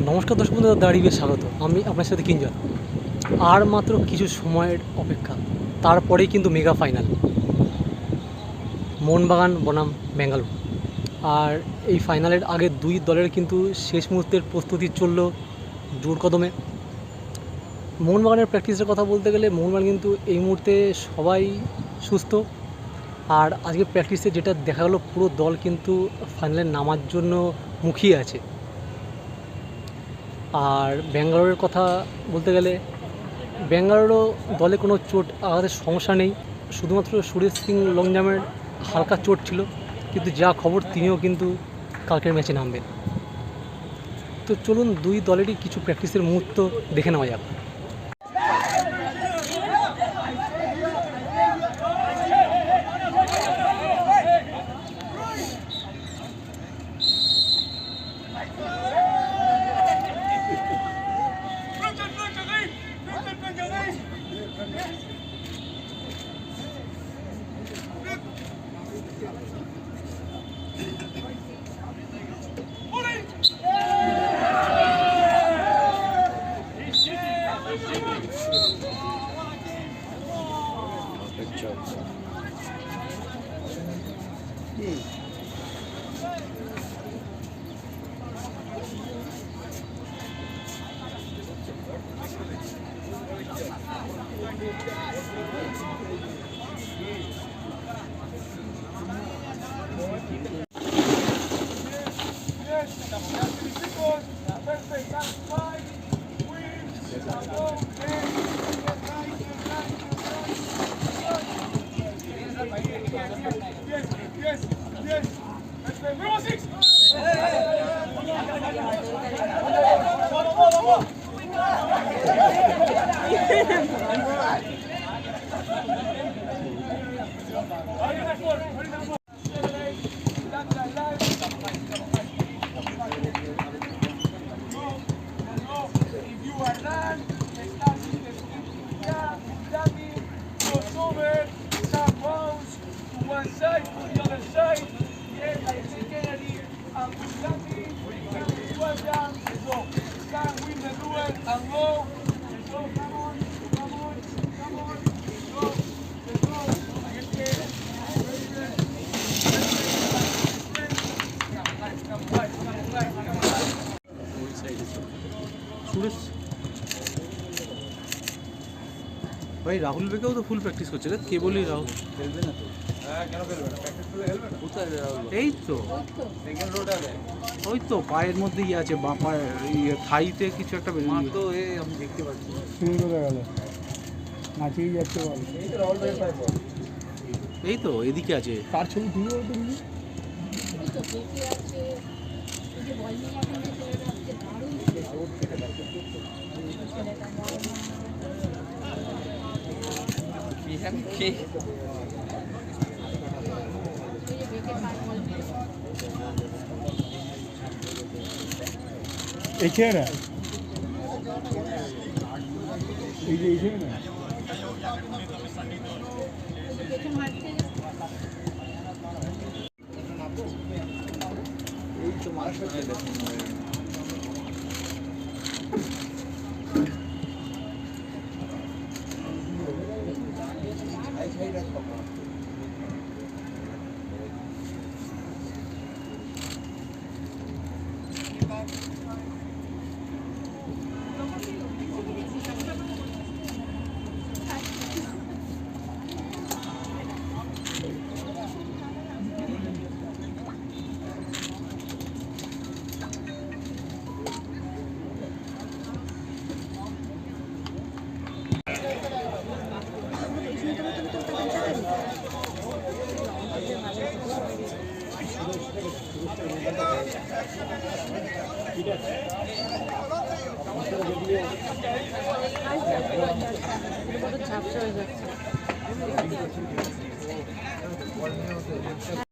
নমস্কার দর্শক বন্ধু, দাঁড়িয়ে স্বাগত। আমি আপনার সাথে কিঞ্জন। আর মাত্র কিছু সময়ের অপেক্ষা, তারপরেই কিন্তু মেগা ফাইনাল, মোহনবাগান বনাম বেঙ্গালুরু। আর এই ফাইনালের আগে দুই দলের কিন্তু শেষ মুহূর্তের প্রস্তুতি চলল জোর কদমে। মোহনবাগানের প্র্যাকটিসের কথা বলতে গেলে মোহনবাগান কিন্তু এই মুহূর্তে সবাই সুস্থ। আর আজকে প্র্যাকটিসে যেটা দেখা গেলো, পুরো দল কিন্তু ফাইনালে নামার জন্য মুখিয়ে আছে। আর ব্যাঙ্গালোরের কথা বলতে গেলে ব্যাঙ্গালোরও দলে কোনো চোট আঘাতের সমস্যা নেই, শুধুমাত্র সুরেশ সিং লংজামের হালকা চোট ছিল, কিন্তু যা খবর তিনিও কিন্তু কালকের ম্যাচে নামবেন। তো চলুন দুই দলেরই কিছু প্র্যাকটিসের মুহূর্ত দেখে নেওয়া যাক। One side to the other side. Yes, I see Kennedy and Bugatti. Well done. Let's go. Can win the duel and go. Let's go. Come on. Come on. Come on. Let's go. Let's go. Suresh ভাই, রাহুল বেকেও তো ফুল practice করছে রে, কেবলই রাহুল খেলবে না তো? কেন খেলবে না? প্র্যাকটিস করলে খেলবে না। কোথায় রাহুল? এই তো সেকেন্ড রোড আছে, ওই তো পায়ের মধ্যেই আছে, বাঁ পায়ে থাইতে কিছু একটা বেরিয়ে তো, আমি দেখতে পাচ্ছি। শুরু করে গেল, নাচিয়ে যাচ্ছে বল। এই তো রাহুল ভাইয়ের পায়ে বল, এই তো এদিকে আছে। তার ছবি তুলে বলতে দিবি। এই খেয়ে না, এই যে এই খেয়ে না, এই তো মাছ ঝাপসা হয়ে যাচ্ছে।